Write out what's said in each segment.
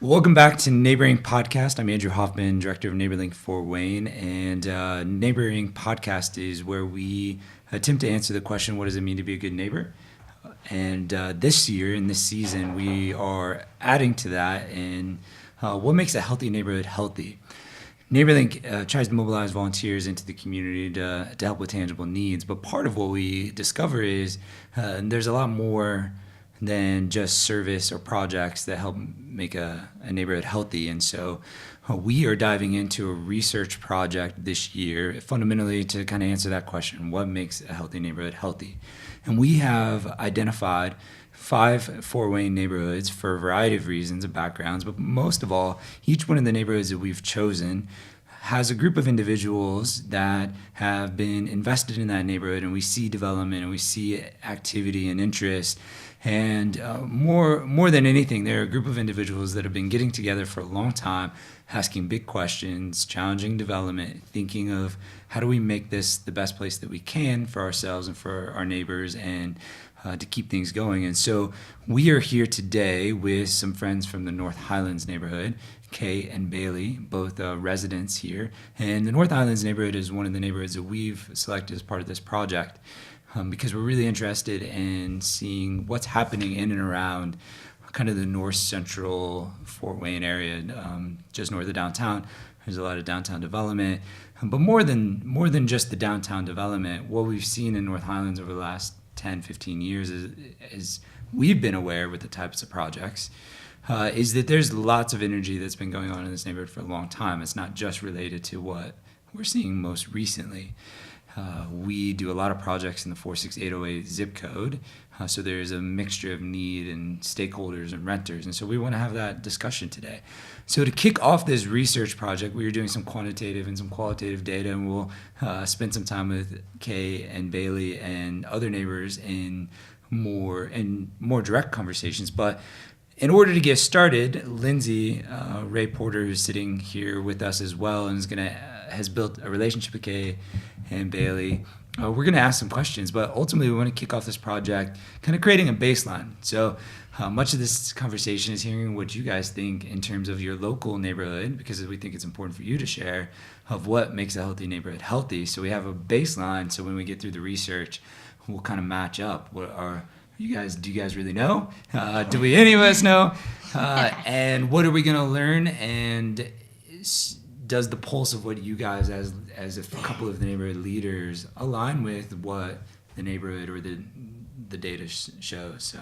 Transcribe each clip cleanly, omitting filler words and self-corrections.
Welcome back to NeighborLink Podcast. I'm Andrew Hoffman, Director of NeighborLink Fort Wayne, and NeighborLink Podcast is where we attempt to answer the question, what does it mean to be a good neighbor? And this year, in this season, we are adding to that and what makes a healthy neighborhood healthy. NeighborLink tries to mobilize volunteers into the community to help with tangible needs, but part of what we discover is there's a lot more than just service or projects that help make a neighborhood healthy. And so we are diving into a research project this year, fundamentally to kind of answer that question, what makes a healthy neighborhood healthy? And we have identified 5 Fort Wayne neighborhoods for a variety of reasons and backgrounds, but most of all, each one of the neighborhoods that we've chosen has a group of individuals that have been invested in that neighborhood, and we see development and we see activity and interest. And more than anything, they're a group of individuals that have been getting together for a long time, asking big questions, challenging development, thinking of how do we make this the best place that we can for ourselves and for our neighbors, and to keep things going. And so we are here today with some friends from the North Highlands Neighborhood, Kay and Bailey, both residents here. And the North Highlands Neighborhood is one of the neighborhoods that we've selected as part of this project. Because we're really interested in seeing what's happening in and around kind of the north central Fort Wayne area, just north of downtown. There's a lot of downtown development, but more than just the downtown development, what we've seen in North Highlands over the last 10, 15 years is we've been aware with the types of projects, is that there's lots of energy that's been going on in this neighborhood for a long time. It's not just related to what we're seeing most recently. We do a lot of projects in the 46808 zip code, so there's a mixture of need and stakeholders and renters, and so we want to have that discussion today. So to kick off this research project, we are doing some quantitative and some qualitative data, and we'll spend some time with Kay and Bailey and other neighbors in more direct conversations. But in order to get started, Lindsay Ray Porter, who's sitting here with us as well, and has built a relationship with Kay and Bailey. We're going to ask some questions, but ultimately we want to kick off this project kind of creating a baseline. So much of this conversation is hearing what you guys think in terms of your local neighborhood, because we think it's important for you to share of what makes a healthy neighborhood healthy. So we have a baseline, so when we get through the research, we'll kind of match up. Do you guys really know? Do we any of us know? And what are we going to learn? And does the pulse of what you guys as a couple of the neighborhood leaders align with what the neighborhood or the data shows? So,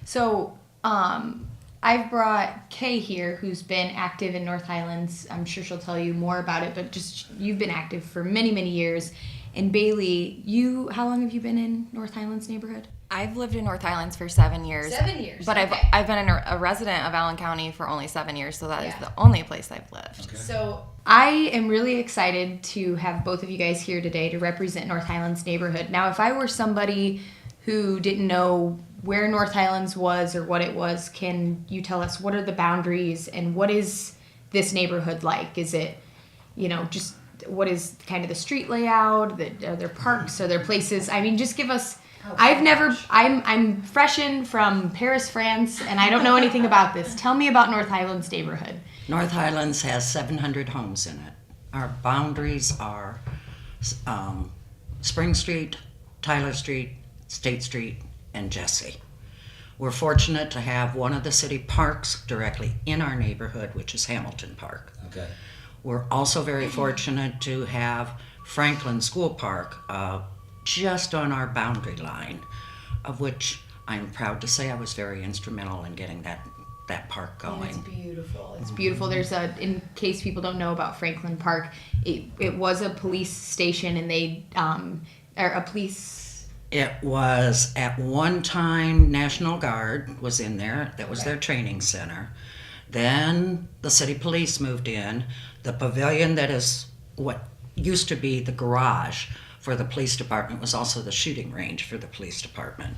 So I've brought Kay here, who's been active in North Highlands. I'm sure she'll tell you more about it, but just you've been active for many, many years. And Bailey, how long have you been in North Highlands neighborhood? I've lived in North Highlands for 7 years. 7 years. But okay. I've been a resident of Allen County for only 7 years, so that is the only place I've lived. Okay. So I am really excited to have both of you guys here today to represent North Highlands neighborhood. Now, if I were somebody who didn't know where North Highlands was or what it was, can you tell us what are the boundaries and what is this neighborhood like? Is it, just what is kind of the street layout? Are there parks? Are there places? I mean, just give us. I'm fresh in from Paris, France, and I don't know anything about this. Tell me about North Highlands neighborhood. North Highlands has 700 homes in it. Our boundaries are Spring Street, Tyler Street, State Street, and Jesse. We're fortunate to have one of the city parks directly in our neighborhood, which is Hamilton Park. Okay. We're also very fortunate to have Franklin School Park just on our boundary line, of which I'm proud to say I was very instrumental in getting that park going. It's beautiful. It's beautiful. There's in case people don't know about Franklin Park, it was a police station, and It was at one time National Guard was in there. That was their training center. Then the city police moved in. The pavilion that is what used to be the garage for the police department. It was also the shooting range for the police department.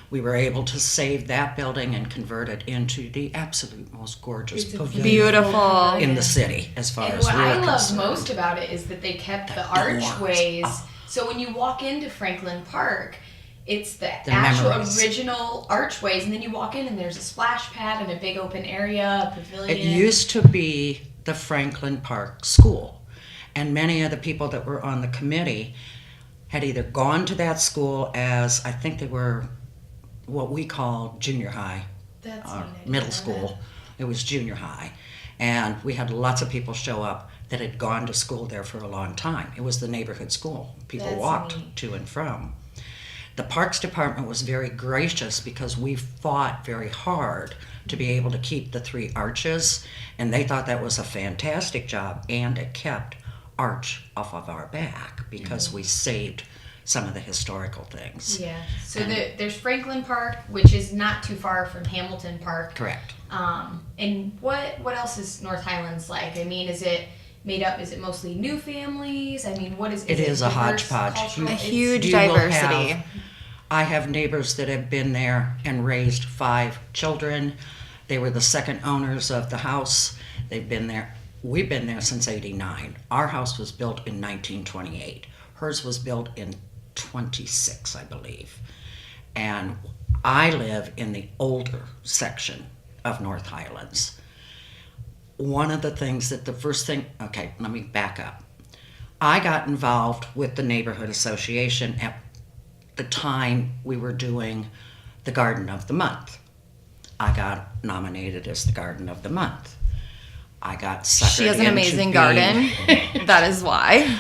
We were able to save that building and convert it into the absolute most gorgeous pavilion Beautiful. in the city, as far And as what we're I love concerned. most about it is that they kept the doors. archways. Oh. So when you walk into Franklin Park, it's the The actual memories. original archways, and then you walk in and there's a splash pad and a big open area, a pavilion. It used to be the Franklin Park School, and many of the people that were on the committee had either gone to that school as, I think they were what we call junior high, That's or neat, I didn't middle know school. It was junior high. And we had lots of people show up that had gone to school there for a long time. It was the neighborhood school. People That's walked neat. to and from. The Parks Department was very gracious because we fought very hard to be able to keep the 3 arches, and they thought that was a fantastic job, and it kept arch off of our back because we saved some of the historical things. Yeah. So And- there's Franklin Park, which is not too far from Hamilton Park. Correct. And what else is North Highlands like? I mean, is it made up? Is it mostly new families? I mean, what is It is a diverse, hodgepodge. cultural? A It's- huge You will diversity. I have neighbors that have been there and raised 5 children. They were the second owners of the house. They've been there. We've been there since '89. Our house was built in 1928. Hers was built in 26, I believe. And I live in the older section of North Highlands. One of the things that okay, let me back up. I got involved with the Neighborhood Association at the time we were doing the Garden of the Month. I got nominated as the Garden of the Month. I got suckered She has an into amazing being- garden. That is why.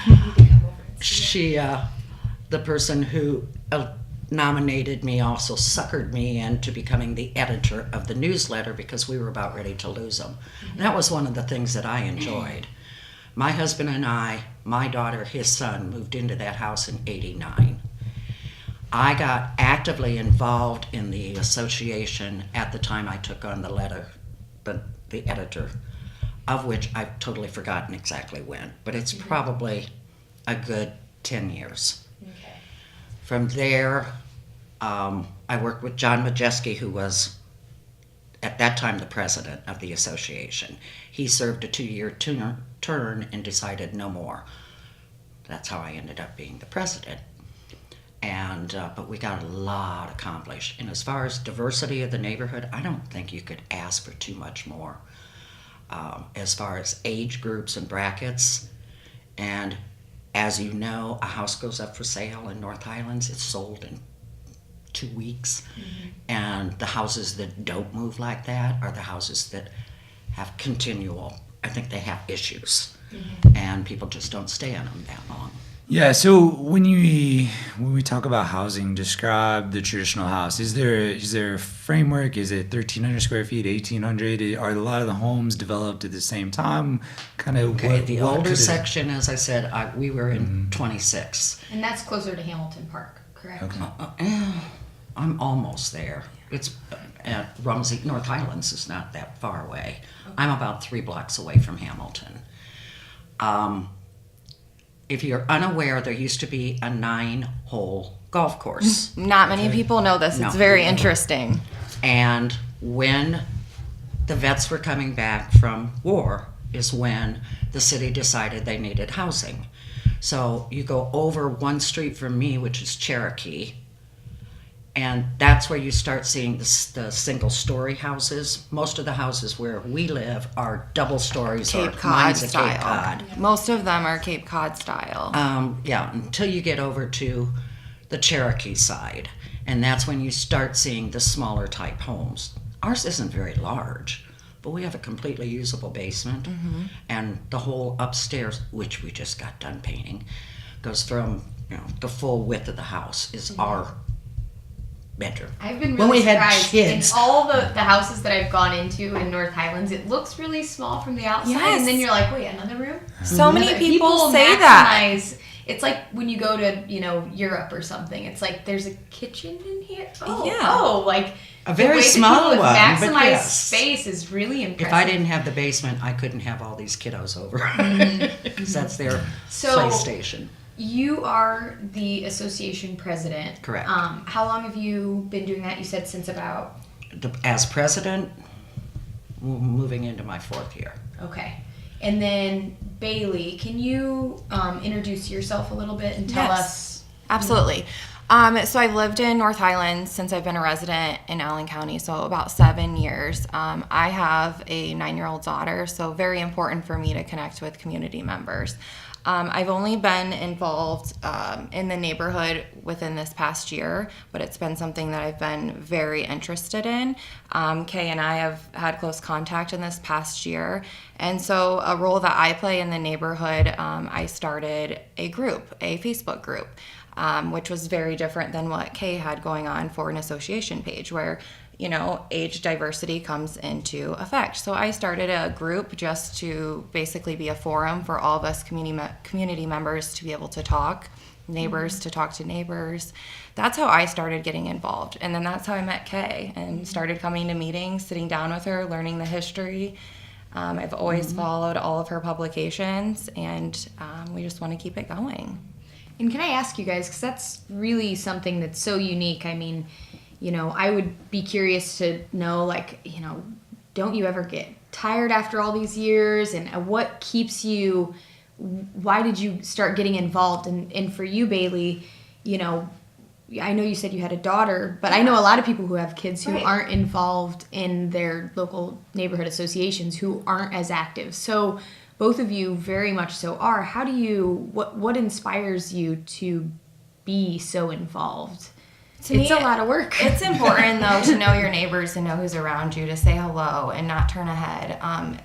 She, the person who nominated me also suckered me into becoming the editor of the newsletter because we were about ready to lose them. And that was one of the things that I enjoyed. My husband and I, my daughter, his son, moved into that house in '89. I got actively involved in the association at the time I took on the editor, of which I've totally forgotten exactly when, but it's probably a good 10 years. Okay. From there, I worked with John Majeski, who was at that time the president of the association. He served a 2-year term and decided no more. That's how I ended up being the president. And but we got a lot accomplished. And as far as diversity of the neighborhood, I don't think you could ask for too much more. As far as age groups and brackets, and as you know, a house goes up for sale in North Highlands. It's sold in 2 weeks. And the houses that don't move like that are the houses that have continual, I think they have issues. And people just don't stay on them that long. Yeah. So when we talk about housing, describe the traditional house. Is there a framework? Is it 1,300 square feet, 1,800? Are a lot of the homes developed at the same time? Kind of Okay, what? the what older could it- section, as I said, we were in 26. And that's closer to Hamilton Park, correct? Okay. I'm almost there. It's at Rumsey. North Highlands is not that far away. I'm about 3 blocks away from Hamilton. If you're unaware, there used to be a 9-hole golf course. Not many people know this. No. It's very interesting. And when the vets were coming back from war is when the city decided they needed housing. So you go over one street from me, which is Cherokee, and that's where you start seeing the single-story houses. Most of the houses where we live are double stories Cape or Cod mine's a style. Cape Cod. Most of them are Cape Cod style. Yeah, until you get over to the Cherokee side. And that's when you start seeing the smaller type homes. Ours isn't very large, but we have a completely usable basement. And the whole upstairs, which we just got done painting, goes from, the full width of the house is our bedroom. I've been When really we had surprised. kids. In all the houses that I've gone into in North Highlands, it looks really small from the outside, Yes. and then you're like, wait, another room? So many Another- people say that. maximize- It's like when you go to, Europe or something. It's like there's a kitchen in here. Yeah. Like A very the way small that people one, have but maximized yes. space is really impressive. If I didn't have the basement, I couldn't have all these kiddos over. Because that's their So- PlayStation. You are the association president. Correct. How long have you been doing that? You said since about... As president, moving into my 4th year. Okay. And then Bailey, can you introduce yourself a little bit and tell us? Absolutely. So I've lived in North Highlands since I've been a resident in Allen County, so about 7 years. I have a 9-year-old daughter, so very important for me to connect with community members. I've only been involved in the neighborhood within this past year, but it's been something that I've been very interested in. Kay and I have had close contact in this past year, and so a role that I play in the neighborhood, I started a group, a Facebook group, which was very different than what Kay had going on for an association page, where age diversity comes into effect. So I started a group just to basically be a forum for all of us community members to be able to talk, neighbors to talk to neighbors. That's how I started getting involved. And then that's how I met Kay and started coming to meetings, sitting down with her, learning the history. I've always followed all of her publications, and we just want to keep it going. And can I ask you guys, because that's really something that's so unique. I mean, I would be curious to know, don't you ever get tired after all these years? And what keeps you, why did you start getting involved? And for you, Bailey, I know you said you had a daughter, but I know a lot of people who have kids who aren't involved in their local neighborhood associations, who aren't as active. So both of you very much so are. How do you, what inspires you to be so involved? It's a lot of work. It's important, though, to know your neighbors and know who's around you, to say hello and not turn ahead.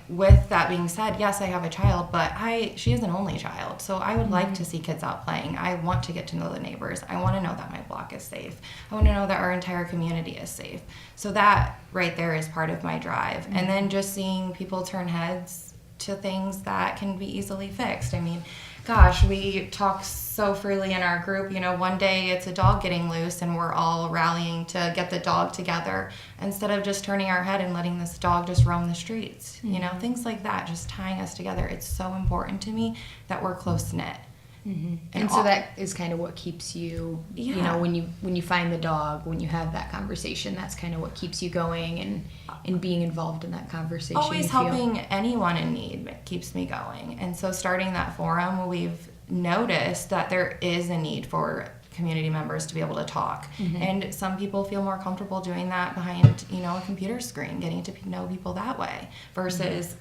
With that being said, yes, I have a child, but she is an only child, so I would like to see kids out playing. I want to get to know the neighbors. I want to know that my block is safe. I want to know that our entire community is safe. So that right there is part of my drive. And then just seeing people turn heads to things that can be easily fixed. I mean, gosh, we talk so freely in our group. One day it's a dog getting loose and we're all rallying to get the dog together instead of just turning our head and letting this dog just roam the streets. Things like that, just tying us together. It's so important to me that we're close-knit. Mm-hmm. And so that is kind of what keeps you, when you find the dog, when you have that conversation, that's kind of what keeps you going and being involved in that conversation. Always helping anyone in need keeps me going. And so starting that forum, we've noticed that there is a need for community members to be able to talk. Mm-hmm. And some people feel more comfortable doing that behind, a computer screen, getting to know people that way versus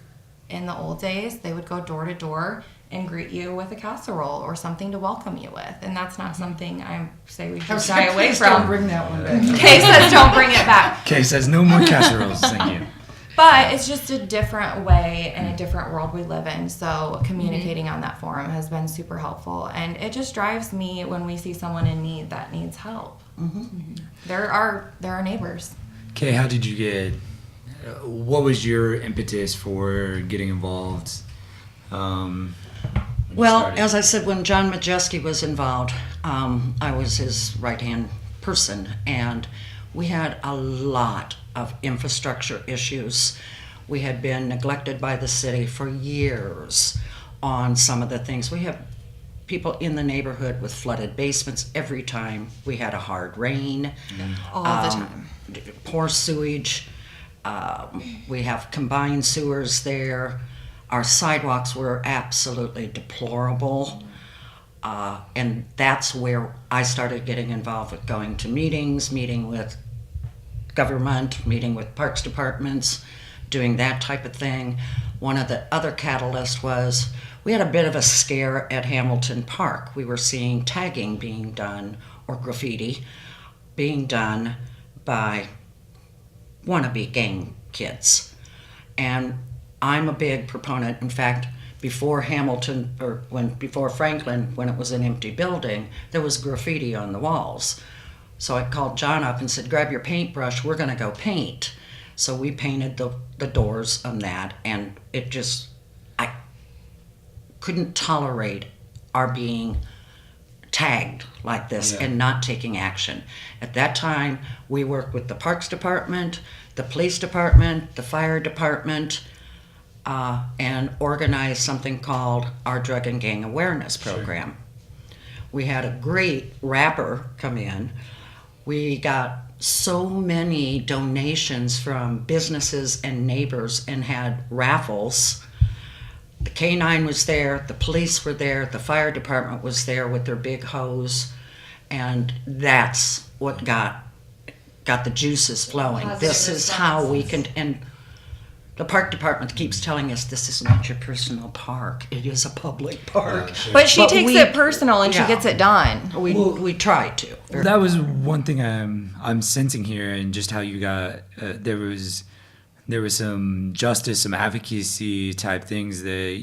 in the old days, they would go door to door and greet you with a casserole or something to welcome you with. And that's not something I say we should shy away from. Don't bring that one back. Kay says don't bring it back. Kay says no more casseroles, thank you. But it's just a different way and a different world we live in. So communicating on that forum has been super helpful. And it just drives me when we see someone in need that needs help. Mm-hmm. There are neighbors. Kay, how did you get, what was your impetus for getting involved? Well, as I said, when John Majeski was involved, I was his right-hand person, and we had a lot of infrastructure issues. We had been neglected by the city for years on some of the things. We have people in the neighborhood with flooded basements every time we had a hard rain. All the time. Poor sewage. We have combined sewers there. Our sidewalks were absolutely deplorable. And that's where I started getting involved with going to meetings, meeting with government, meeting with parks departments, doing that type of thing. One of the other catalysts was we had a bit of a scare at Hamilton Park. We were seeing tagging being done, or graffiti being done by wannabe gang kids. And I'm a big proponent. In fact, before Hamilton, before Franklin, when it was an empty building, there was graffiti on the walls. So I called John up and said, grab your paintbrush, we're gonna go paint. So we painted the doors on that, and I couldn't tolerate our being tagged like this and not taking action. At that time, we worked with the Parks Department, the Police Department, the Fire Department, and organized something called our Drug and Gang Awareness Program. We had a great rapper come in. We got so many donations from businesses and neighbors and had raffles. The K-9 was there, the police were there, the fire department was there with their big hose, and that's what got the juices flowing. Positive This is how we can, and the park department keeps telling us this is not your personal park. It is a public park. Sure. But she But takes we- it personal and yeah. she gets it done. We try to. That was one thing I'm sensing here, and just how you got there was some justice, some advocacy type things that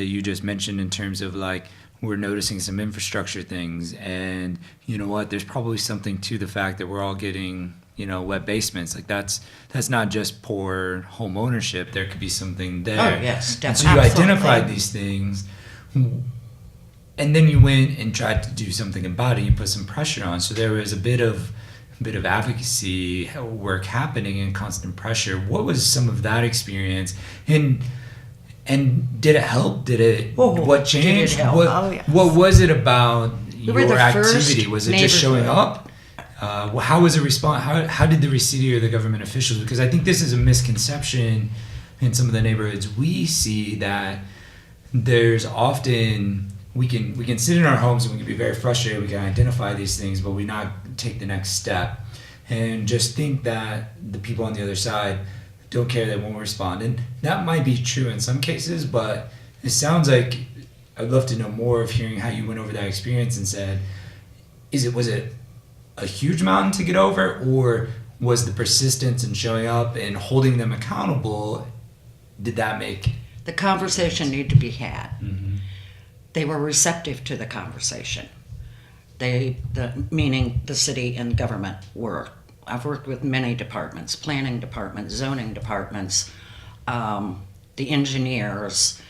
you just mentioned in terms of like we're noticing some infrastructure things, and you know what? There's probably something to the fact that we're all getting wet basements. Like that's not just poor home ownership. There could be something there. Oh, yes, And so definitely. you identified these things. And then you went and tried to do something about it. You put some pressure on. So there was a bit of advocacy work happening and constant pressure. What was some of that experience? And did it help? Did it? What changed? Did it help? Oh, yes. What was it about were your the first activity? Was it just showing neighborhood. up? How was the response? How did the city or the government officials? Because I think this is a misconception in some of the neighborhoods we see, that there's often we can sit in our homes and we can be very frustrated. We can identify these things, but we not take the next step and just think that the people on the other side don't care, they won't respond. And that might be true in some cases, but it sounds like I'd love to know more of hearing how you went over that experience and said, was it a huge mountain to get over, or was the persistence and showing up and holding them accountable, did that make The conversation needed to be had. Mm-hmm. They were receptive to the conversation. Meaning the city and government were. I've worked with many departments, planning departments, zoning departments, the engineers.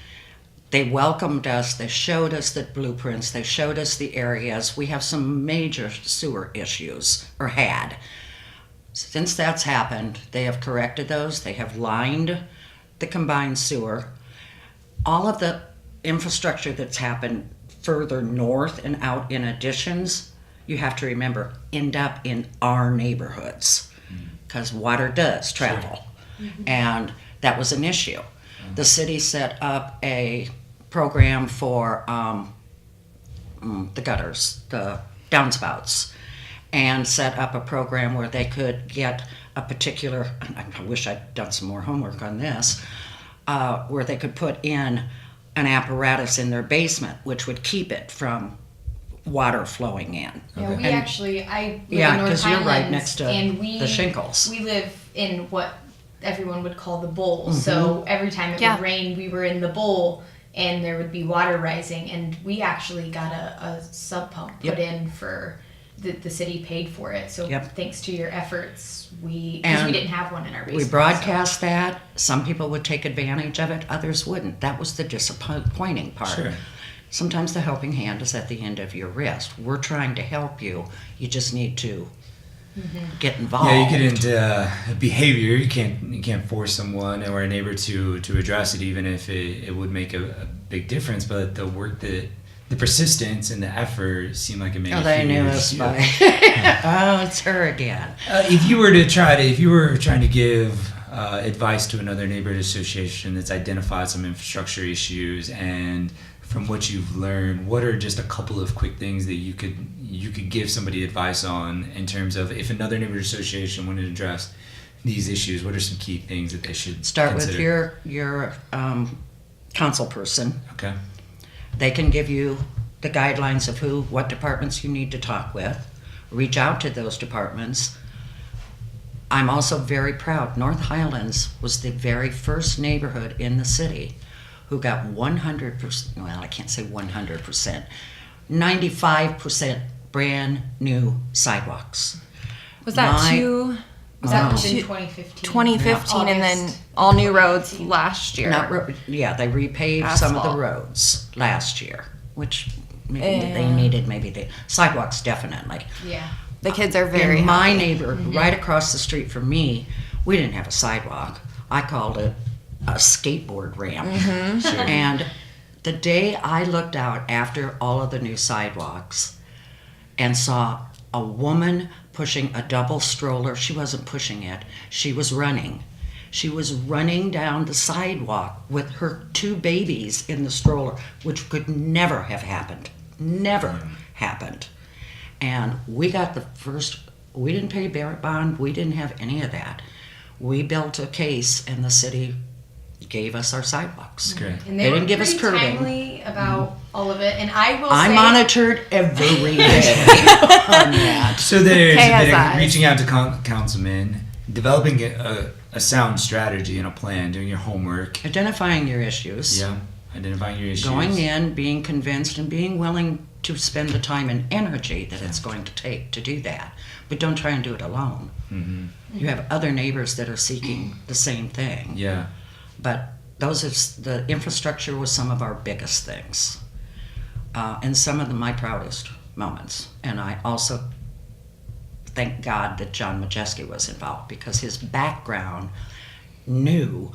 They welcomed us, they showed us the blueprints, they showed us the areas. We have some major sewer issues, or had. Since that's happened, they have corrected those. They have lined the combined sewer. All of the infrastructure that's happened further north and out in additions, you have to remember, end up in our neighborhoods, because water does travel. And that was an issue. The city set up a program for the gutters, the downspouts, and set up a program where they could get a particular, I wish I'd done some more homework on this, where they could put in an apparatus in their basement which would keep it from water flowing in. Yeah, we And- actually, I live Yeah, in North 'cause you're right Highlands, next to and we, the shingles. We live in what everyone would call the bowl. Mm-hmm. So every time it Yeah. would rain, we were in the bowl, and there would be water rising. And we actually got a sub pump put Yep. in for the city paid for it. So Yep. thanks to your efforts, because we And didn't have one in our basement. We broadcast that. Some people would take advantage of it, others wouldn't. That was the disappointing part. Sure. Sometimes the helping hand is at the end of your wrist. We're trying to help you. You just need to get involved. Yeah, you get into behavior. You can't force someone or a neighbor to address it, even if it would make a big difference. But the work, the persistence and the effort seem like it made Oh, a they huge knew us deal. by. Oh, it's her again. If you were trying to give advice to another neighborhood association that's identified some infrastructure issues, and from what you've learned, what are just a couple of quick things that you could give somebody advice on in terms of if another neighborhood association wanted to address these issues? What are some key things that they should Start consider? with your council person. Okay. They can give you the guidelines of what departments you need to talk with. Reach out to those departments. I'm also very proud. North Highlands was the very first neighborhood in the city who got 100%, well, I can't say 100%, 95% brand new sidewalks. Was that My- That was Wow. in 2015. 2015 and then August all new roads last year? Yeah, they repaved some of the Asphalt. roads last year, which maybe they needed, maybe the sidewalks definitely. Yeah. The kids are very In my happy. neighbor, right across the street from me, we didn't have a sidewalk. I called it a skateboard ramp. Sure. And the day I looked out after all of the new sidewalks, and saw a woman pushing a double stroller. She wasn't pushing it. She was running. She was running down the sidewalk with her 2 babies in the stroller, which could never have happened. Never happened. And we got we didn't pay bearer bond. We didn't have any of that. We built a case, and the city gave us our sidewalks. Great. And They were didn't give us pretty curbing. timely about all of it. And I will I say, monitored every day on that. So there's a bit of KSIs. reaching out to councilmen, developing a sound strategy and a plan, doing your homework. Identifying your issues. Yeah, identifying your issues. Going in, being convinced, and being willing to spend the time and energy that it's going to take to do that. But don't try and do it alone. You have other neighbors that are seeking the same thing. Yeah. But the infrastructure was some of our biggest things. And some of my proudest moments. And I also thank God that John Majeski was involved, because his background knew,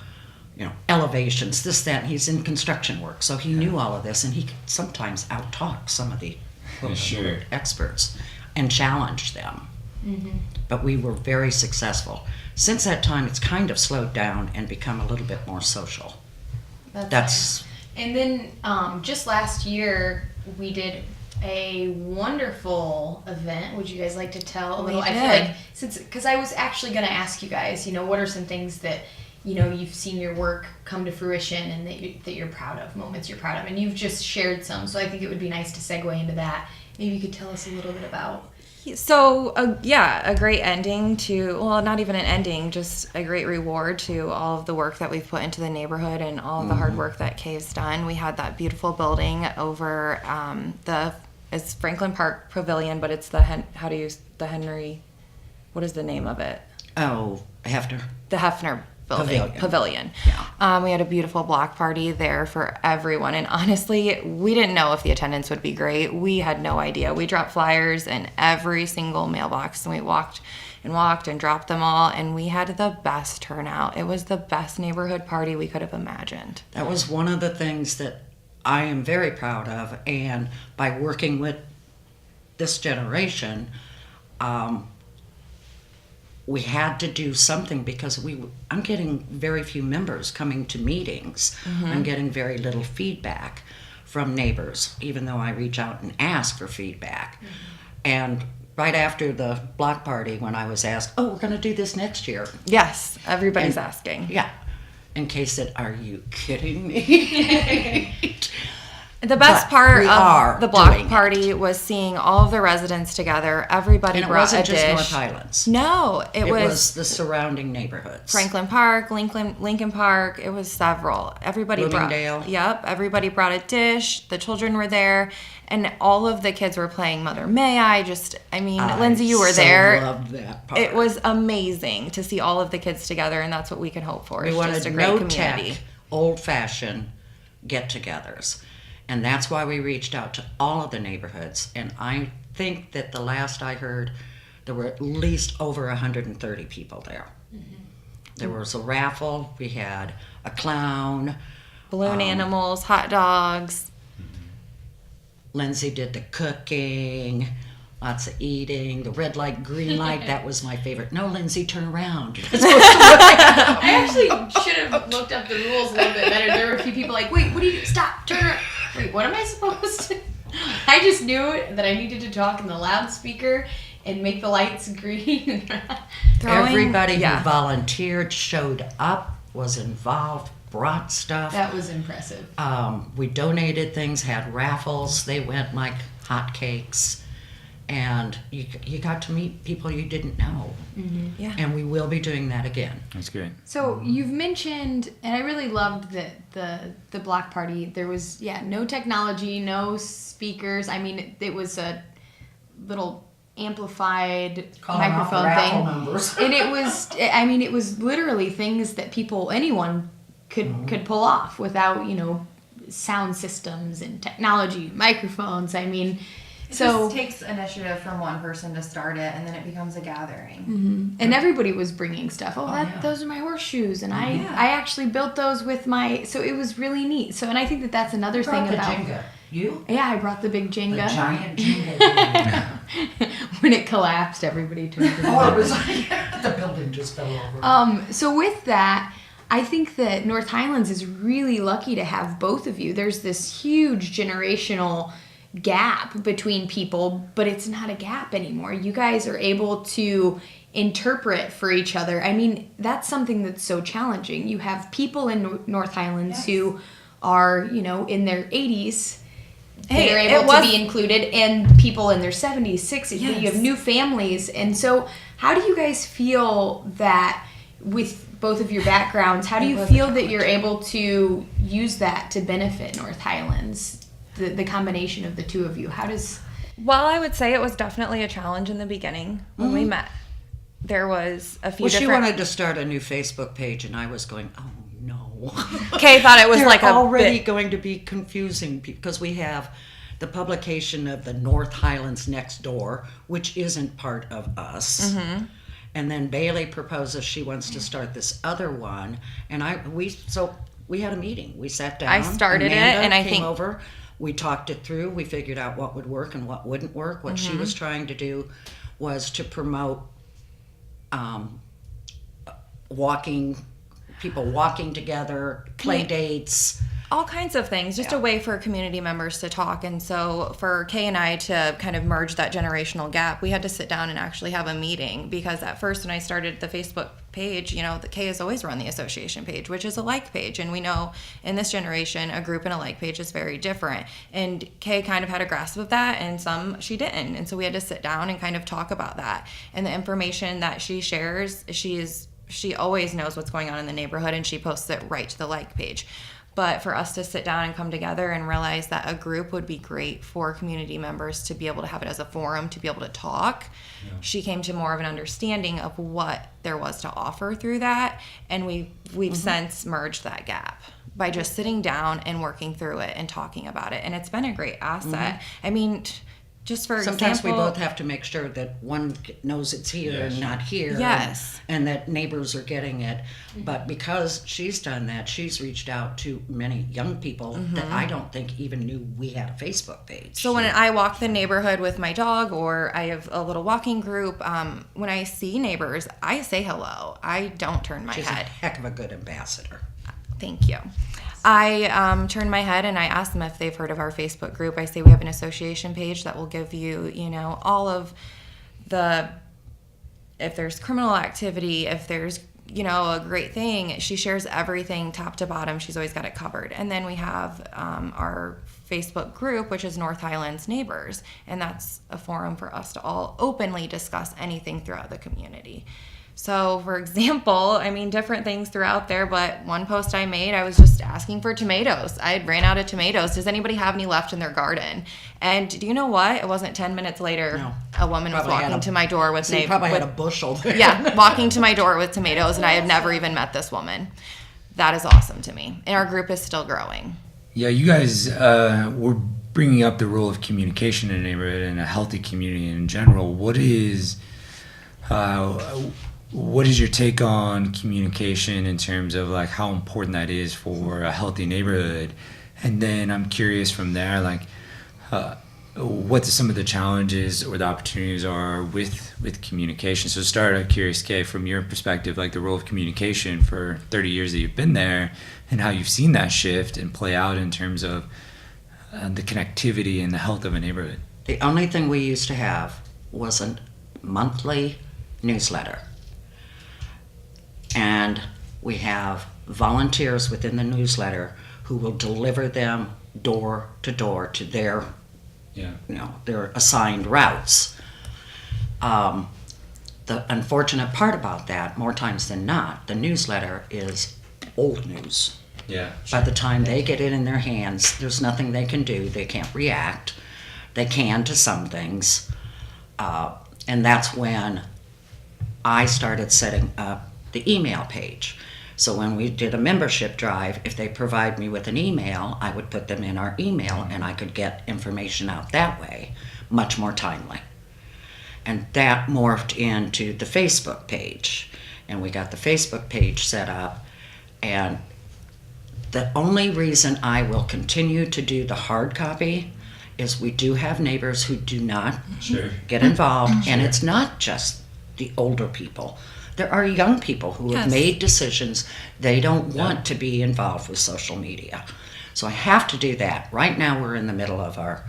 elevations, this, that. He's in construction work, so he knew all of this, and he could sometimes out-talk some of the Sure. experts and challenge them. But we were very successful. Since that time, it's kind of slowed down and become a little bit more social. That's And then just last year, we did a wonderful event. Would you guys like to tell a little? We I feel did. like because I was actually going to ask you guys, what are some things that you've seen your work come to fruition and that you're proud of, moments you're proud of, and you've just shared some. So I think it would be nice to segue into that. Maybe you could tell us a little bit about. So, a great ending to, well, not even an ending, just a great reward to all of the work that we've put into the neighborhood and all of the hard work that Kay's done. We had that beautiful building over it's Franklin Park Pavilion, but it's the Henry, what is the name of it? Oh, Hefner. The Hefner Pavilion. Yeah. We had a beautiful block party there for everyone, and honestly, we didn't know if the attendance would be great. We had no idea. We dropped flyers in every single mailbox, and we walked and dropped them all, and we had the best turnout. It was the best neighborhood party we could have imagined. That was one of the things that I am very proud of, and by working with this generation, we had to do something, because I'm getting very few members coming to meetings. I'm getting very little feedback from neighbors, even though I reach out and ask for feedback. And right after the block party, when I was asked, we're going to do this next year. Yes, everybody's asking. Yeah. And Kay said, are you kidding me? The best But part we of are the block doing party was seeing all of the residents together. Everybody And it brought wasn't a just dish. North Highlands. No, it It was was the surrounding neighborhoods. Franklin Park, Lincoln Park. It was several. Everybody Bloomingdale. brought. Yep, everybody brought a dish. The children were there, and all of the kids were playing Mother May I. Lindsay, you were there. I loved that part. It was amazing to see all of the kids together, and that's what we can hope for. We It's wanted just a great community. no-tech, old-fashioned get-togethers. And that's why we reached out to all of the neighborhoods. And I think that the last I heard, there were at least over 130 people there. There was a raffle. We had a clown. Balloon animals, hot dogs. Lindsay did the cooking. Lots of eating. The red light, green light, that was my favorite. No, Lindsay, turn around. I actually should have looked up the rules a little bit better. There were a few people like, wait, what do you do? Stop, turn around. Wait, what am I supposed to? I just knew that I needed to talk in the loudspeaker and make the lights green. Everybody who volunteered, showed up, was involved, brought stuff. That was impressive. We donated things, had raffles. They went like hotcakes. And you got to meet people you didn't know. Yeah. And we will be doing that again. That's great. So you've mentioned, and I really loved the block party. There was no technology, no speakers. I mean, it was a little amplified microphone thing, and it was literally things that anyone could pull off without sound systems and technology, microphones. I mean. It just takes initiative from one person to start it, and then it becomes a gathering. And everybody was bringing stuff. Those are my horseshoes, and I actually built those with so it was really neat. So, and I think that's another thing about Jenga. You? Yeah, I brought the big Jenga. The giant Jenga. when it collapsed, everybody turned around. Oh, it was like the building just fell over. So with that, I think that North Highlands is really lucky to have both of you. There's this huge generational gap between people, but it's not a gap anymore. You guys are able to interpret for each other. I mean, that's something that's so challenging. You have people in North Highlands who are, in their 80s. They're able to be included, and people in their 70s, 60s. Yes. You have new families. And so how do you guys feel that with both of your backgrounds, how do you feel that you're able to use that to benefit North Highlands, the combination of the two of you? How does... Well, I would say it was definitely a challenge in the beginning when we met. There was a few She wanted to start a new Facebook page, and I was going, oh, no. Kay thought it was They're like already going to be confusing because we have the publication of the North Highlands Next Door, which isn't part of us. Mm-hmm. And then Bailey proposes she wants to start this other one, and we had a meeting. We sat down. I started Amanda it, and I came think over. We talked it through. We figured out what would work and what wouldn't work. What she was trying to do was to promote people walking together, play dates. all kinds of things, just a way for community members to talk. And so for Kay and I to kind of merge that generational gap, we had to sit down and actually have a meeting, because at first when I started the Facebook page, the Kay has always run the association page, which is a like page. And we know in this generation, a group and a like page is very different. And Kay kind of had a grasp of that, and some she didn't. And so we had to sit down and kind of talk about that. And the information that she shares, she always knows what's going on in the neighborhood, and she posts it right to the like page. But for us to sit down and come together and realize that a group would be great for community members to be able to have it as a forum, to be able to talk, she came to more of an understanding of what there was to offer through that. And we've since merged that gap by just sitting down and working through it and talking about it. And it's been a great asset. I mean, just for Sometimes example, we both have to make sure that one knows it's here and not here. Yes. And that neighbors are getting it. But because she's done that, she's reached out to many young people that I don't think even knew we had a Facebook page. So when I walk the neighborhood with my dog, or I have a little walking group, when I see neighbors, I say hello. I don't turn my She's head. a heck of a good ambassador. Thank you. I turn my head and I ask them if they've heard of our Facebook group. I say we have an association page that will give you, all of if there's criminal activity, if there's, a great thing. She shares everything top to bottom. She's always got it covered. And then we have our Facebook group, which is North Highlands Neighbors. And that's a forum for us to all openly discuss anything throughout the community. So, for example, different things throughout there, but one post I made, I was just asking for tomatoes. I had ran out of tomatoes. Does anybody have any left in their garden? And do you know what? It wasn't 10 minutes later, a woman was walking to my door with you probably had a bushel there. Yeah, walking to my door with tomatoes, and I had never even met this woman. That is awesome to me. And our group is still growing. Yeah, you guys were bringing up the role of communication in a neighborhood and a healthy community in general. What is your take on communication in terms of how important that is for a healthy neighborhood? And then I'm curious from there, what some of the challenges or the opportunities are with communication. So start, I'm curious, Kay, from your perspective, the role of communication for 30 years that you've been there, and how you've seen that shift and play out in terms of the connectivity and the health of a neighborhood. The only thing we used to have was a monthly newsletter. And we have volunteers within the newsletter who will deliver them door to door to their, their assigned routes. The unfortunate part about that, more times than not, the newsletter is old news. Yeah. By the time they get it in their hands, there's nothing they can do. They can't react. They can to some things. And that's when I started setting up the email page. So when we did a membership drive, if they provide me with an email, I would put them in our email, and I could get information out that way, much more timely. And that morphed into the Facebook page. And we got the Facebook page set up. And the only reason I will continue to do the hard copy is we do have neighbors who do not Sure. get involved, and it's not just the older people. There are young people who have Yes. made decisions they don't want to be involved with social media. So I have to do that. Right now we're in the middle of our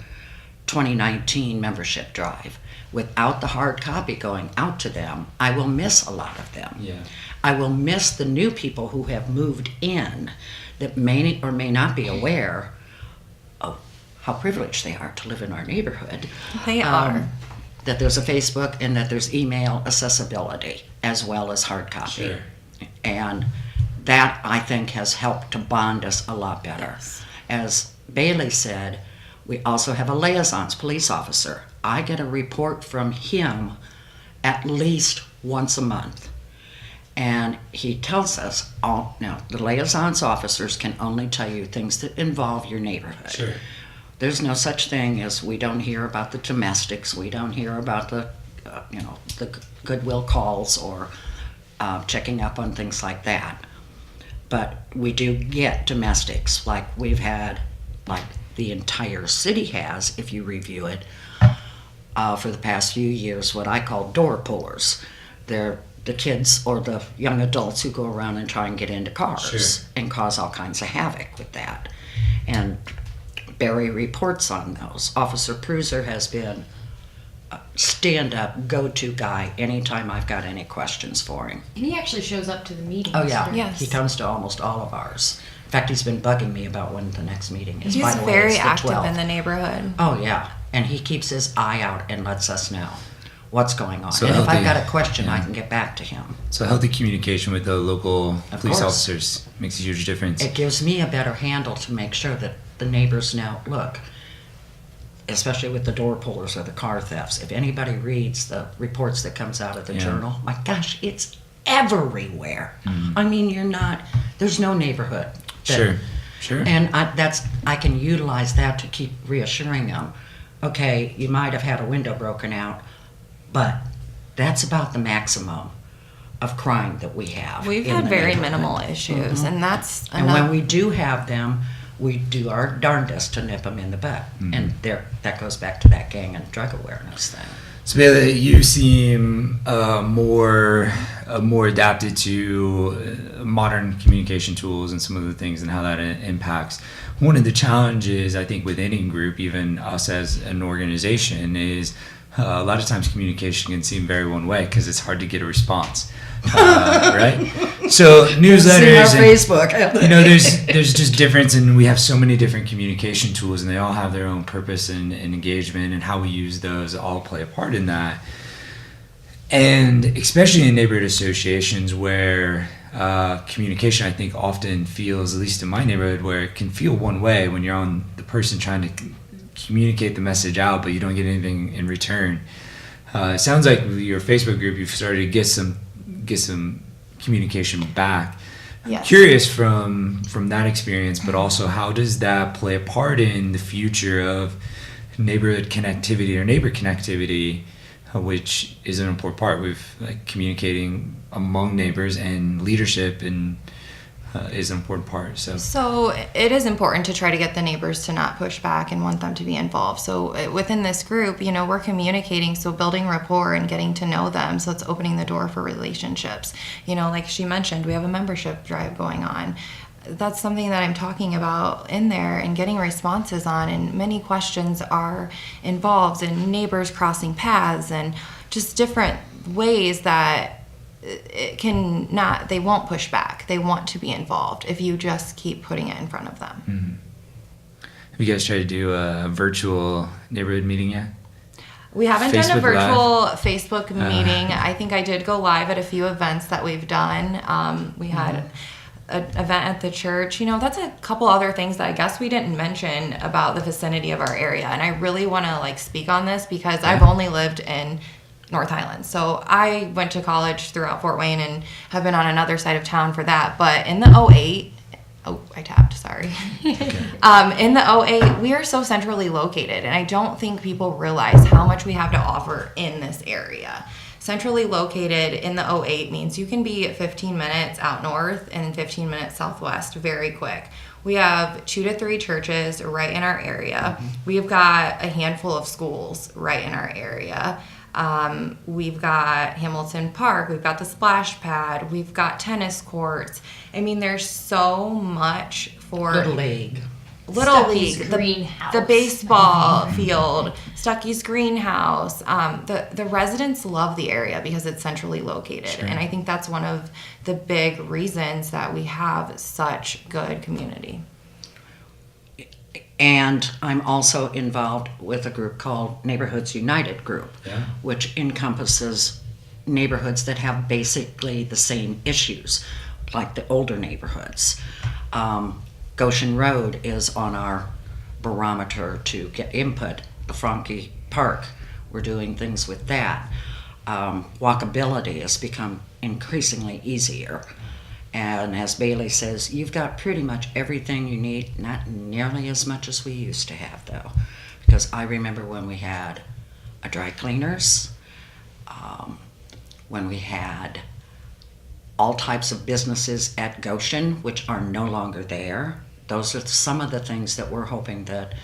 2019 membership drive. Without the hard copy going out to them, I will miss a lot of them. Yeah. I will miss the new people who have moved in that may or may not be aware of how privileged they are to live in our neighborhood. They are. That there's a Facebook and that there's email accessibility as well as hard copy. Sure. And that, I think, has helped to bond us a lot better. Yes. As Bailey said, we also have a liaisons police officer. I get a report from him at least once a month. And he tells us all. Now, the liaisons officers can only tell you things that involve your neighborhood. Sure. There's no such thing as we don't hear about the domestics. We don't hear about the, the goodwill calls or checking up on things like that. But we do get domestics, like we've had, like the entire city has, if you review it, for the past few years, what I call door pullers. They're the kids or the young adults who go around and try and get into cars Sure. and cause all kinds of havoc with that. And Barry reports on those. Officer Pruser has been a stand-up, go-to guy anytime I've got any questions for him. And he actually shows up to the meetings. Oh, yeah. Yes. He comes to almost all of ours. In fact, he's been bugging me about when the next meeting is. He's By the way, very it's the active 12th. in the neighborhood. Oh, yeah. And he keeps his eye out and lets us know what's going on. So and if I've healthy. got a question, I Yeah. can get back to him. So healthy communication with the local Of police course. officers makes a huge difference. It gives me a better handle to make sure that the neighbors know, look, especially with the door pullers or the car thefts, if anybody reads the reports that comes out of the Yeah. journal, my gosh, it's everywhere. Mm-hmm. I mean, there's no neighborhood. that- Sure. And I can utilize that to keep reassuring them. Okay, you might have had a window broken out, but that's about the maximum of crime that we have. We've in had the very neighborhood. minimal issues, and that's And enough. when we do have them, we do our darndest to nip them in the butt. And that goes back to that gang and drug awareness thing. So Bailey, you seem more adapted to modern communication tools and some of the things and how that impacts. One of the challenges I think with any group, even us as an organization, is a lot of times communication can seem very one way because it's hard to get a response, right? So newsletters, See our Facebook. there's just difference, and we have so many different communication tools, and they all have their own purpose and engagement, and how we use those all play a part in that. And especially in neighborhood associations where communication, I think, often feels, at least in my neighborhood, where it can feel one way when you're on the person trying to communicate the message out, but you don't get anything in return. It sounds like with your Facebook group, you've started to get some communication back. Yes. Curious from that experience, but also how does that play a part in the future of neighborhood connectivity or neighbor connectivity, which is an important part with communicating among neighbors, and leadership and is an important part. So it is important to try to get the neighbors to not push back and want them to be involved. So within this group, we're communicating, so building rapport and getting to know them. So it's opening the door for relationships. Like she mentioned, we have a membership drive going on. That's something that I'm talking about in there and getting responses on, and many questions are involved in neighbors crossing paths and just different ways that they won't push back. They want to be involved if you just keep putting it in front of them. Mm-hmm. Have you guys tried to do a virtual neighborhood meeting yet? We haven't done a Facebook virtual Facebook meeting. I think I did go live at a few events that we've done. We had an event at the church. That's a couple other things that I guess we didn't mention about the vicinity of our area. And I really want to speak on this because I've only lived in North Highlands. So I went to college throughout Fort Wayne and have been on another side of town for that. But in the 08, I tapped, sorry. In the 08, we are so centrally located, and I don't think people realize how much we have to offer in this area. Centrally located in the 08 means you can be 15 minutes out north and 15 minutes southwest very quick. We have 2 to 3 churches right in our area. We've got a handful of schools right in our area. We've got Hamilton Park, we've got the splash pad, we've got tennis courts. I mean, there's so much for Little League. Stuckey's League, greenhouse. the baseball field, Stuckey's greenhouse. The residents love the area because it's centrally located, Sure. and I think that's one of the big reasons that we have such good community. And I'm also involved with a group called Neighborhoods United Group, Yeah. which encompasses neighborhoods that have basically the same issues, like the older neighborhoods. Goshen Road is on our barometer to get input. The Franke Park, we're doing things with that. Walkability has become increasingly easier. And as Bailey says, you've got pretty much everything you need, not nearly as much as we used to have, though. Because I remember when we had a dry cleaners, when we had all types of businesses at Goshen, which are no longer there. Those are some of the things that we're hoping that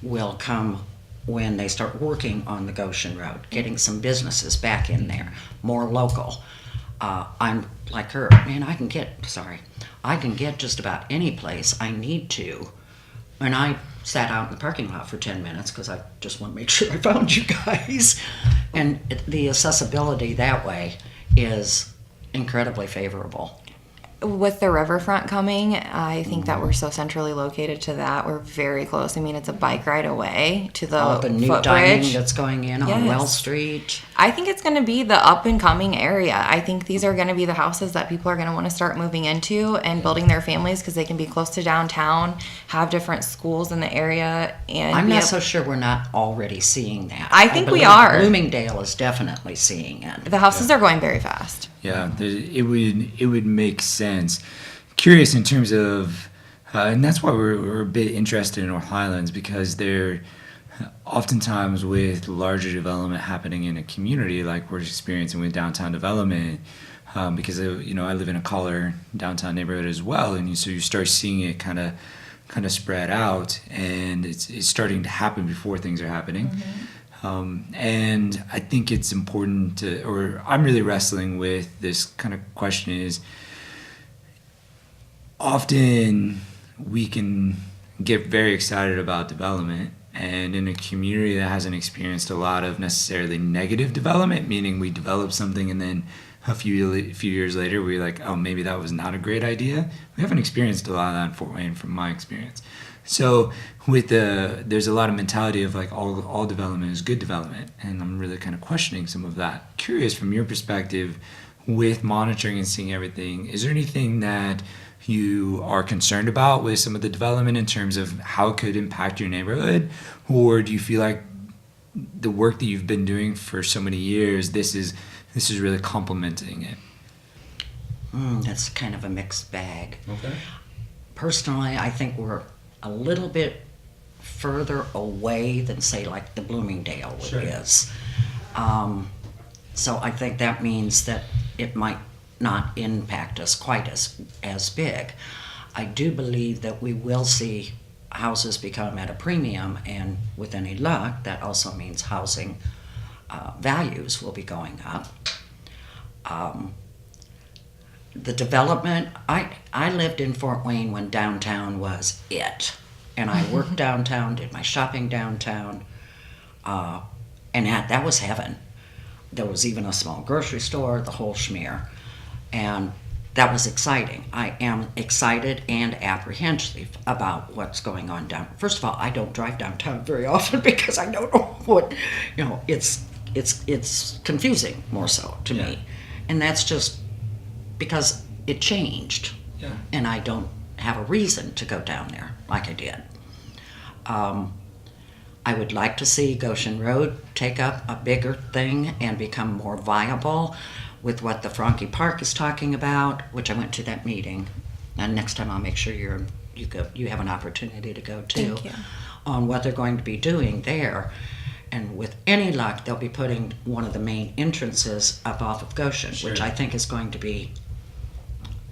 will come when they start working on the Goshen Road, getting some businesses back in there, more local. I'm like her, man, I can get just about any place I need to. And I sat out in the parking lot for 10 minutes because I just want to make sure I found you guys. And the accessibility that way is incredibly favorable. With the riverfront coming, I think that we're so centrally located to that. We're very close. I mean, it's a bike ride away to The new footbridge. dining that's going in on Yes. Wells Street. I think it's going to be the up and coming area. I think these are going to be the houses that people are going to want to start moving into and building their families because they can be close to downtown, have different schools in the area, and I'm be not able- so sure we're not already seeing that. I think we believe are. Bloomingdale is definitely seeing it. the houses are going very fast. Yeah, it would make sense. Curious in terms of, and that's why we're a bit interested in North Highlands, because they're oftentimes with larger development happening in a community like we're experiencing with downtown development. Because I live in a Collar downtown neighborhood as well, and so you start seeing it kind of spread out, and it's starting to happen before things are happening. And I think it's important or I'm really wrestling with this kind of question is, often we can get very excited about development, and in a community that hasn't experienced a lot of necessarily negative development, meaning we develop something and then a few years later we're like, oh, maybe that was not a great idea. We haven't experienced a lot of that in Fort Wayne from my experience. So there's a lot of mentality of like all development is good development, and I'm really kind of questioning some of that. Curious from your perspective with monitoring and seeing everything, is there anything that you are concerned about with some of the development in terms of how it could impact your neighborhood? Or do you feel like the work that you've been doing for so many years, this is really complementing it? That's kind of a mixed bag. Okay. Personally, I think we're a little bit further away than, say, like the Bloomingdale Sure. is. So I think that means that it might not impact us quite as big. I do believe that we will see houses become at a premium, and with any luck, that also means housing values will be going up. The development, I lived in Fort Wayne when downtown was it. And I worked downtown, did my shopping downtown, and that was heaven. There was even a small grocery store, the whole schmear. And that was exciting. I am excited and apprehensive about what's going on down. First of all, I don't drive downtown very often because I don't know what, it's confusing more so to me. And that's just because it changed. Yeah. And I don't have a reason to go down there like I did. I would like to see Goshen Road take up a bigger thing and become more viable with what the Franke Park is talking about, which I went to that meeting. And next time I'll make sure you have an opportunity to go too. Thank you. On what they're going to be doing there. And with any luck, they'll be putting one of the main entrances up off of Goshen, Sure. which I think is going to be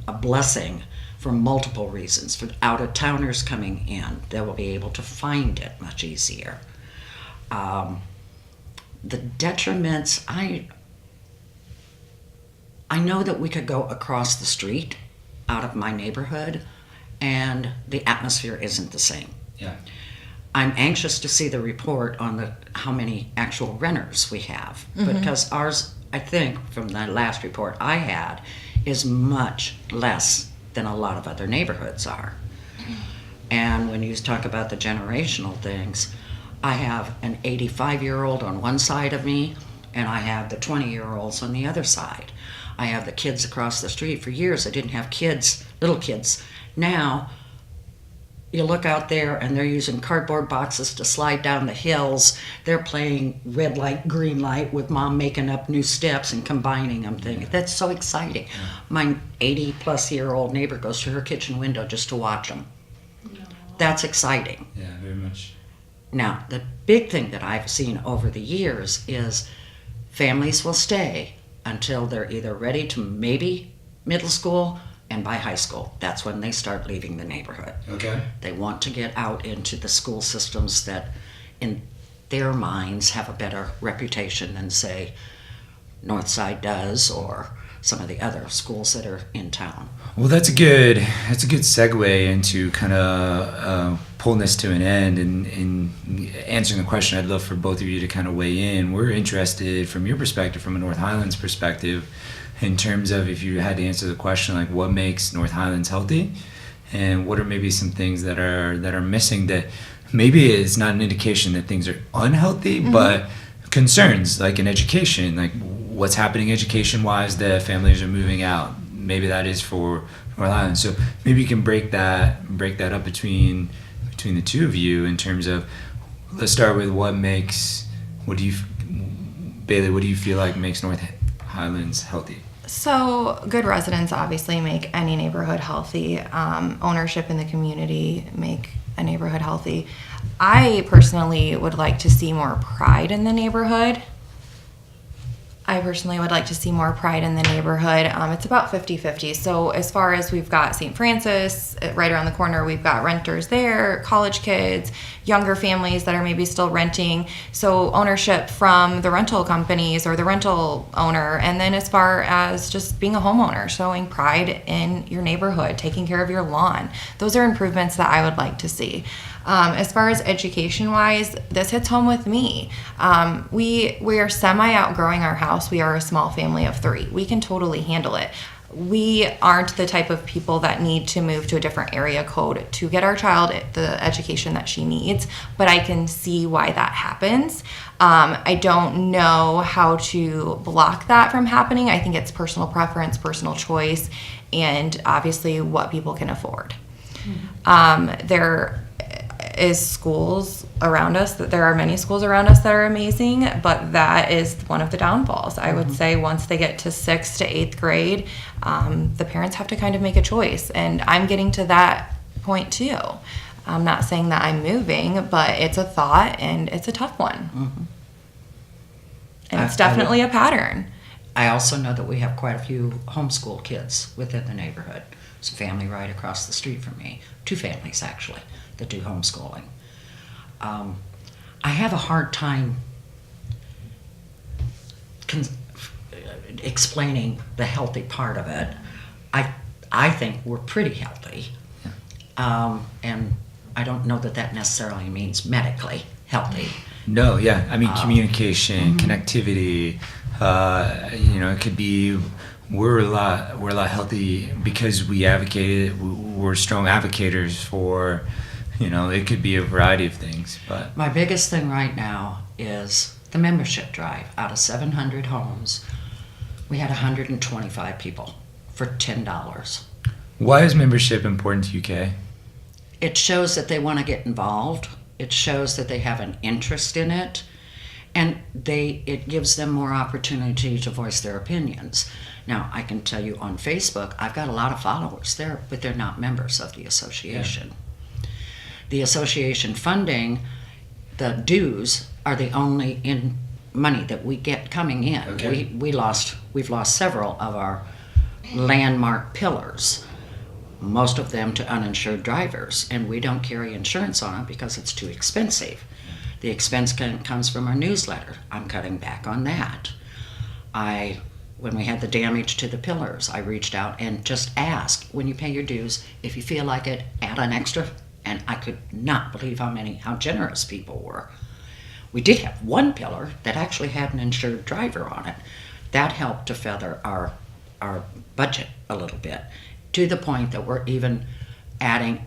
a blessing for multiple reasons. For out-of-towners coming in, they will be able to find it much easier. The detriments, I know that we could go across the street out of my neighborhood and the atmosphere isn't the same. Yeah. I'm anxious to see the report on how many actual renters we have, because ours, I think, from the last report I had, is much less than a lot of other neighborhoods are. And when you talk about the generational things, I have an 85-year-old on one side of me, and I have the 20-year-olds on the other side. I have the kids across the street. For years, I didn't have kids, little kids. Now, you look out there and they're using cardboard boxes to slide down the hills. They're playing red light, green light with mom making up new steps and combining them. That's so exciting. My 80-plus-year-old neighbor goes to her kitchen window just to watch them. That's exciting. Yeah, very much. Now, the big thing that I've seen over the years is families will stay until they're either ready to maybe middle school, and by high school, that's when they start leaving the neighborhood. Okay. They want to get out into the school systems that, in their minds, have a better reputation than, say, Northside does, or some of the other schools that are in town. Well, that's a good segue into kind of pulling this to an end and answering the question. I'd love for both of you to kind of weigh in. We're interested, from your perspective, from a North Highlands perspective, in terms of, if you had to answer the question, like, what makes North Highlands healthy, and what are maybe some things that are missing, that maybe it's not an indication that things are unhealthy, but concerns, like in education, like what's happening education-wise, that families are moving out. Maybe that is for North Highlands. So maybe you can break that up between the two of you in terms of, let's start with Bailey, what do you feel like makes North Highlands healthy? So good residents obviously make any neighborhood healthy. Ownership in the community make a neighborhood healthy. I personally would like to see more pride in the neighborhood. It's about 50-50. So as far as, we've got St. Francis right around the corner, we've got renters there, college kids, younger families that are maybe still renting. So ownership from the rental companies or the rental owner. And then as far as just being a homeowner, showing pride in your neighborhood, taking care of your lawn. Those are improvements that I would like to see. As far as education-wise, this hits home with me. We are semi-outgrowing our house. We are a small family of 3. We can totally handle it. We aren't the type of people that need to move to a different area code to get our child the education that she needs, but I can see why that happens. I don't know how to block that from happening. I think it's personal preference, personal choice, and obviously what people can afford. There is schools around us, that there are many schools around us that are amazing, but that is one of the downfalls. I would say once they get to 6th to 8th grade, the parents have to kind of make a choice, and I'm getting to that point too. I'm not saying that I'm moving, but it's a thought, and it's a tough one. And it's definitely a pattern. I also know that we have quite a few homeschool kids within the neighborhood. There's a family right across the street from me, 2 families actually, that do homeschooling. I have a hard time explaining the healthy part of it. I think we're pretty healthy, and I don't know that necessarily means medically healthy. No, yeah. I mean, communication, connectivity. It could be we're a lot healthy because we're strong advocators for. It could be a variety of things, but My biggest thing right now is the membership drive. Out of 700 homes, we had 125 people for $10. why is membership important to UK? It shows that they want to get involved. It shows that they have an interest in it, and it gives them more opportunity to voice their opinions. Now, I can tell you on Facebook, I've got a lot of followers there, but they're not members of the association. The association funding, the dues are the only in money that we get coming in. Okay. We've lost several of our landmark pillars, most of them to uninsured drivers, and we don't carry insurance on them because it's too expensive. The expense comes from our newsletter. I'm cutting back on that. When we had the damage to the pillars, I reached out and just asked, when you pay your dues, if you feel like it, add an extra. And I could not believe how generous people were. We did have one pillar that actually had an insured driver on it. That helped to feather our budget a little bit, to the point that we're even adding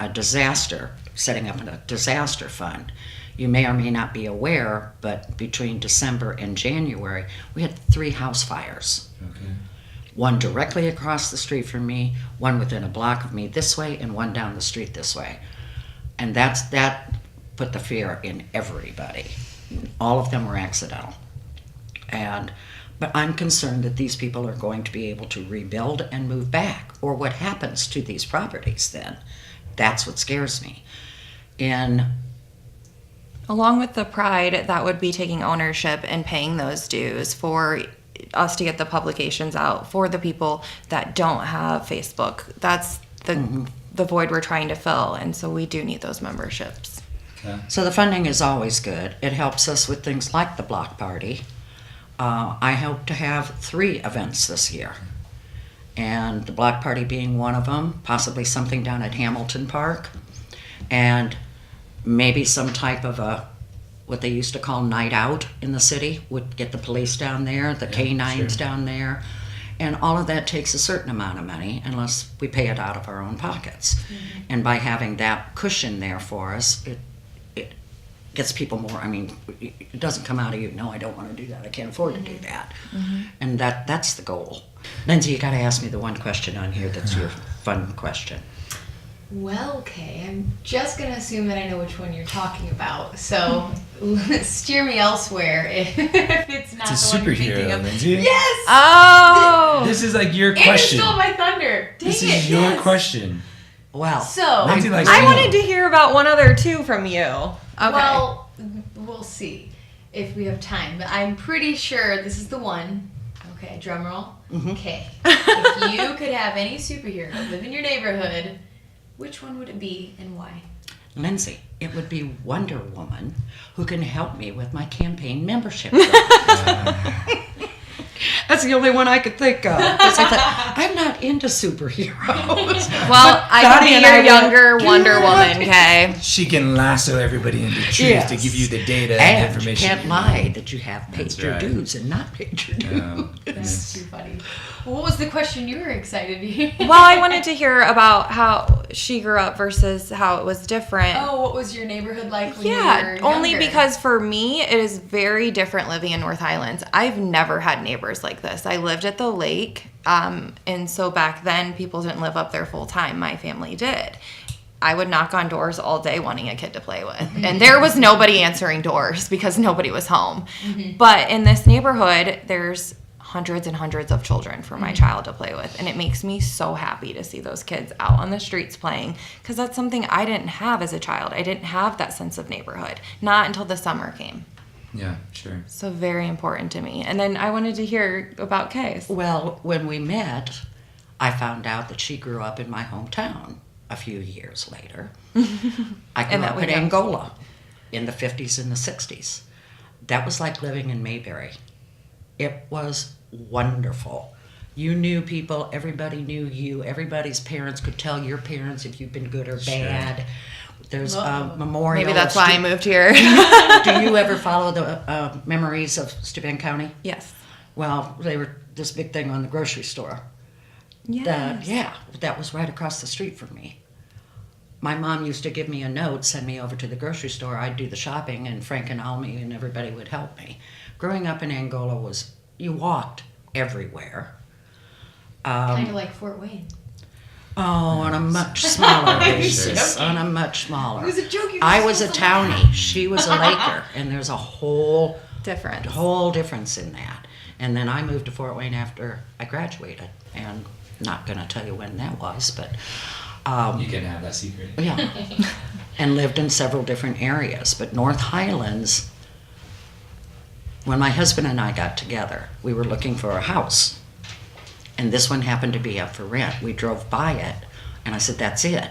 setting up a disaster fund. You may or may not be aware, but between December and January, we had 3 house fires. Okay. One directly across the street from me, one within a block of me this way, and one down the street this way. And that put the fear in everybody. All of them were accidental. But I'm concerned that these people are going to be able to rebuild and move back, or what happens to these properties then. That's what scares me. Along with the pride, that would be taking ownership and paying those dues for us to get the publications out for the people that don't have Facebook. That's the void we're trying to fill, and so we do need those memberships. Okay. So the funding is always good. It helps us with things like the block party. I hope to have 3 events this year, and the block party being one of them, possibly something down at Hamilton Park, and maybe some type of what they used to call night out in the city. Would get the police down there, the canines down there, and all of that takes a certain amount of money unless we pay it out of our own pockets. Mm-hmm. And by having that cushion there for us, it gets people more. I mean, it doesn't come out of you, no, I don't want to do that, I can't afford to do that. Mm-hmm. And that's the goal. Lindsay, you got to ask me the one question on here that's your fun question. Well, okay, I'm just going to assume that I know which one you're talking about, so steer me elsewhere if it's not It's the a one you're thinking superhero, of. Lindsay. Yes! Oh! This is like your Andrew question. stole my thunder. Dang This it, is your yes. question. Well, So, Lindsay likes I to wanted know. to hear about one other too from you. Okay. well, we'll see if we have time, but I'm pretty sure this is the one. Okay, drum roll. Mhm. Okay. If you could have any superhero live in your neighborhood, which one would it be and why? Lindsay, it would be Wonder Woman, who can help me with my campaign membership. That's the only one I could think of. 'Cause I thought, I'm not into superheroes. Well, I Dottie can be and your I went, younger Wonder Woman, okay? She can lasso everybody into truth Yes. to give you the data and And you information. can't lie that you have paid That's your right. dues and not paid your dues. That's too funny. Well, what was the question you were excited to hear? Well, I wanted to hear about how she grew up versus how it was different. Oh, what was your neighborhood like when you were Yeah, only younger? because for me, it is very different living in North Highlands. I've never had neighbors like this. I lived at the lake, and so back then, people didn't live up there full time. My family did. I would knock on doors all day wanting a kid to play with. And there was nobody answering doors because nobody was home. Mm-hmm. But in this neighborhood, there's hundreds and hundreds of children for my child to play with. And it makes me so happy to see those kids out on the streets playing, because that's something I didn't have as a child. I didn't have that sense of neighborhood, not until the summer came. Yeah, sure. So very important to me. And then I wanted to hear about Kay's. Well, when we met, I found out that she grew up in my hometown a few years later. I grew And that up we in know. Angola in the 50s and the 60s. That was like living in Mayberry. It was wonderful. You knew people, everybody knew you, everybody's parents could tell your parents if you've been good or bad. There's a memorial. Maybe that's why I moved here. Do you ever follow the memories of Steuben County? Yes. Well, they were this big thing on the grocery store. Yes. That was right across the street from me. My mom used to give me a note, send me over to the grocery store. I'd do the shopping, and Frank and Almy and everybody would help me. Growing up in Angola was, you walked everywhere. Kind of like Fort Wayne. Oh, on a much smaller basis. joking. On a much smaller. It was a joke. You were I was a supposed to laugh. townie. She was a Laker, and there's a whole difference in that. And then I moved to Fort Wayne after I graduated, and not going to tell you when that was, but You can have that secret. yeah, and lived in several different areas. But North Highlands when my husband and I got together, we were looking for a house. And this one happened to be up for rent. We drove by it, and I said, that's it.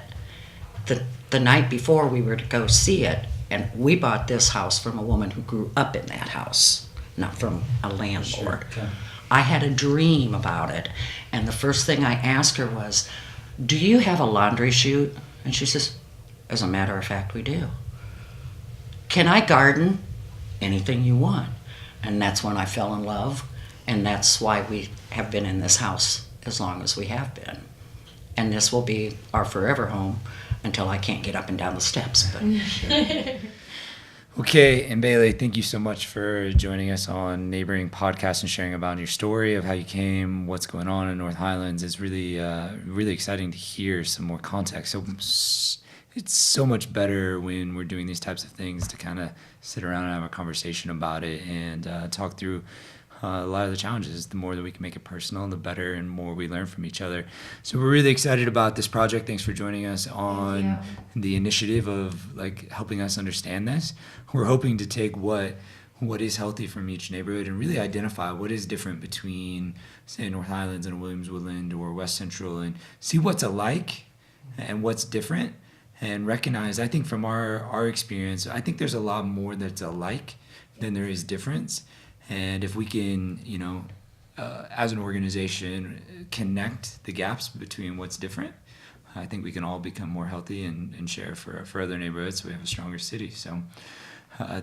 The night before, we were to go see it, and we bought this house from a woman who grew up in that house, not from a landlord. Sure. Okay. I had a dream about it, and the first thing I asked her was, do you have a laundry chute? And she says, as a matter of fact, we do. Can I garden? Anything you want. And that's when I fell in love, and that's why we have been in this house as long as we have been. And this will be our forever home until I can't get up and down the steps. But Okay, and Bailey, thank you so much for joining us on Neighboring Podcast and sharing about your story of how you came, what's going on in North Highlands. It's really, really exciting to hear some more context. So it's so much better when we're doing these types of things to kind of sit around and have a conversation about it and talk through a lot of the challenges. The more that we can make it personal, the better and more we learn from each other. So we're really excited about this project. Thanks for joining us on the initiative of like helping us understand this. We're hoping to take what is healthy from each neighborhood and really identify what is different between, say, North Highlands and Williams Woodland or West Central, and see what's alike and what's different, and recognize, I think from our experience, I think there's a lot more that's alike than there is difference. And if we can, as an organization, connect the gaps between what's different, I think we can all become more healthy and share for other neighborhoods so we have a stronger city. So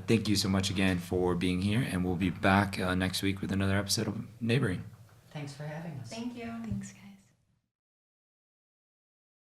thank you so much again for being here, and we'll be back next week with another episode of Neighboring. thanks for having us. Thank you. Thanks, guys.